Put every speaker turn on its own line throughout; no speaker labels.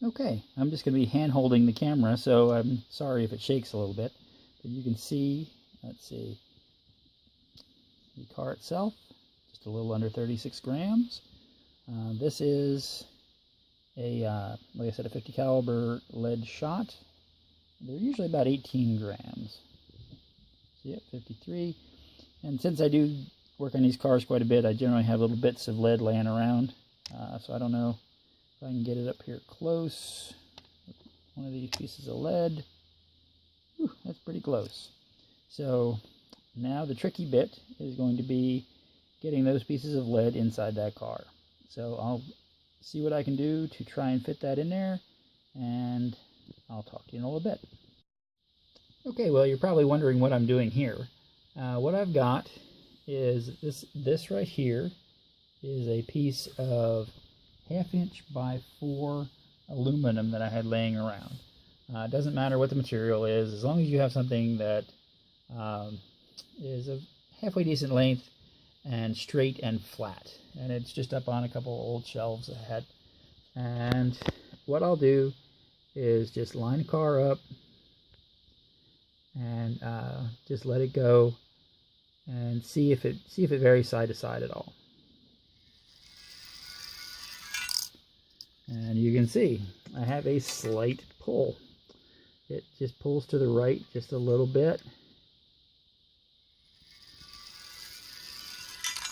Okay, I'm just going to be hand holding the camera, so I'm sorry if it shakes a little bit. But you can see, let's see, the car itself, just a little under 36 grams. This is a, like I said, a 50 caliber lead shot. They're usually about 18 grams. So yeah, 53. And since I do work on these cars quite a bit, I generally have little bits of lead laying around. So I don't know if I can get it up here close. One of these pieces of lead. Whew, that's pretty close. So now the tricky bit is going to be getting those pieces of lead inside that car. So I'll see what I can do to try and fit that in there, and I'll talk to you in a little bit. Okay, well, you're probably wondering what I'm doing here. What I've got is this right here is a piece of 1/2 inch by 4 aluminum that I had laying around. It doesn't matter what the material is, as long as you have something that is a halfway decent length and straight and flat. And it's just up on a couple old shelves I had. And what I'll do is just line the car up and just let it go and see if it varies side to side at all. And you can see I have a slight pull. It just pulls to the right just a little bit.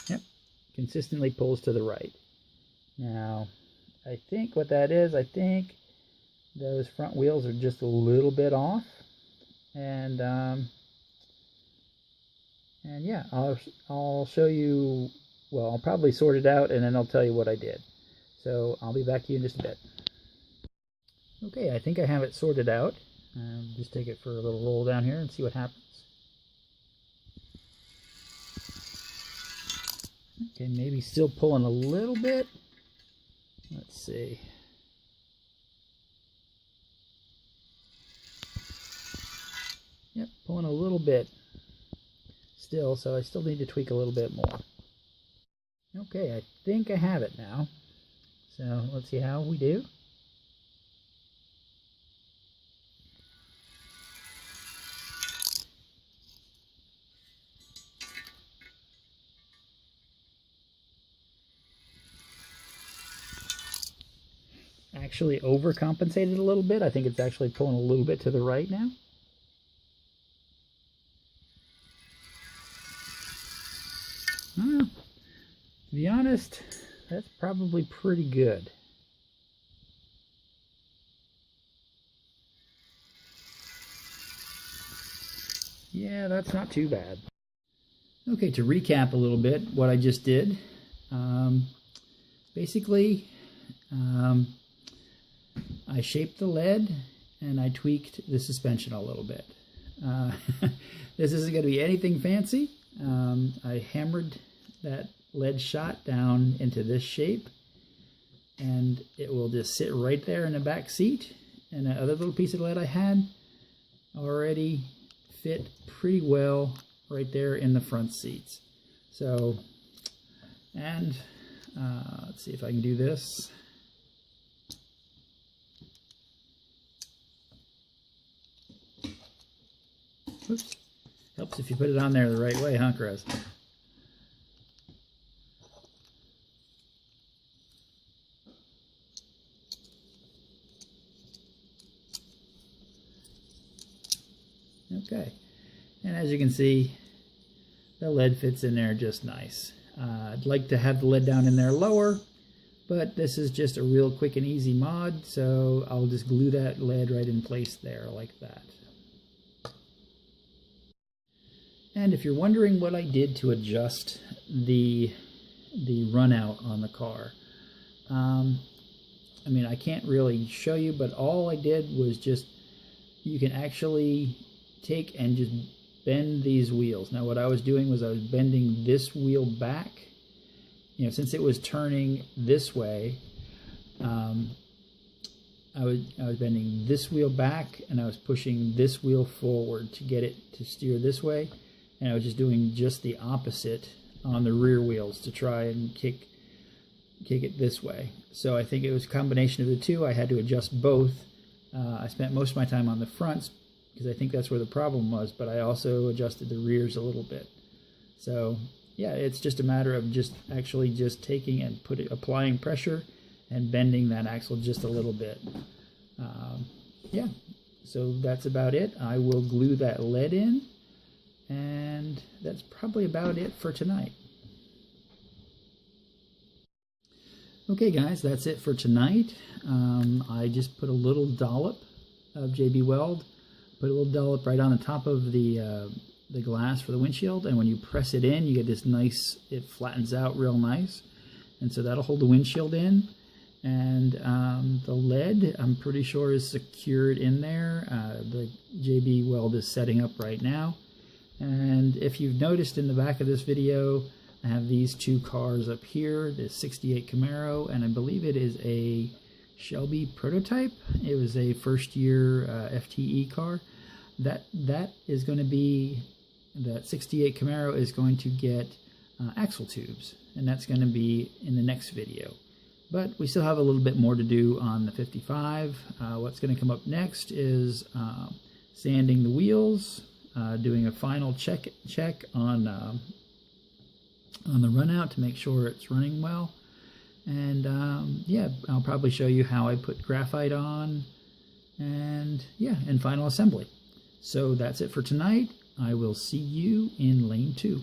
Yep, consistently pulls to the right. Now, I think what that is, I think those front wheels are just a little bit off. And yeah, I'll show you, well, I'll probably sort it out and then I'll tell you what I did. So I'll be back to you in just a bit. Okay, I think I have it sorted out. Just take it for a little roll down here and see what happens. Okay, maybe still pulling a little bit. Let's see. Yep, pulling a little bit still, so I still need to tweak a little bit more. Okay, I think I have it now. So let's see how we do. Actually overcompensated a little bit. I think it's actually pulling a little bit to the right now. To be honest, that's probably pretty good. Yeah, that's not too bad. Okay, to recap a little bit what I just did. Basically, I shaped the lead and I tweaked the suspension a little bit. This isn't going to be anything fancy. I hammered that lead shot down into this shape, and it will just sit right there in the back seat. And that other little piece of lead I had already fit pretty well right there in the front seats. So, and let's see if I can do this. Oops. Helps if you put it on there the right way, huh, Chris? Okay, and as you can see, the lead fits in there just nice. I'd like to have the lead down in there lower, but this is just a real quick and easy mod, so I'll just glue that lead right in place there like that. And if you're wondering what I did to adjust the run out on the car, I mean, I can't really show you, but all I did was just, you can actually take and just bend these wheels. Now what I was doing was I was bending this wheel back. You know, since it was turning this way, I was bending this wheel back and I was pushing this wheel forward to get it to steer this way. And I was just doing just the opposite on the rear wheels to try and kick kick it this way. So I think it was a combination of the two. I had to adjust both. I spent most of my time on the fronts because I think that's where the problem was, but I also adjusted the rears a little bit. So yeah, it's just a matter of just taking and applying pressure and bending that axle just a little bit. Yeah, so that's about it. I will glue that lead in, and that's probably about it for tonight. Okay guys, that's it for tonight. I just put a little dollop of JB Weld, put a little dollop right on the top of the glass for the windshield, and when you press it in, you get this nice, it flattens out real nice, and so that'll hold the windshield in. And the lead, I'm pretty sure, is secured in there. The JB Weld is setting up right now. And if you've noticed in the back of this video, I have these two cars up here, the 68 Camaro, and I believe it is a Shelby prototype. It was a first year FTE car. That is going to be, that 68 Camaro is going to get axle tubes, and that's going to be in the next video. But we still have a little bit more to do on the 55. What's going to come up next is sanding the wheels, doing a final check on the run out to make sure it's running well. And yeah, I'll probably show you how I put graphite on, and yeah, and final assembly. So that's it for tonight. I will see you in lane 2.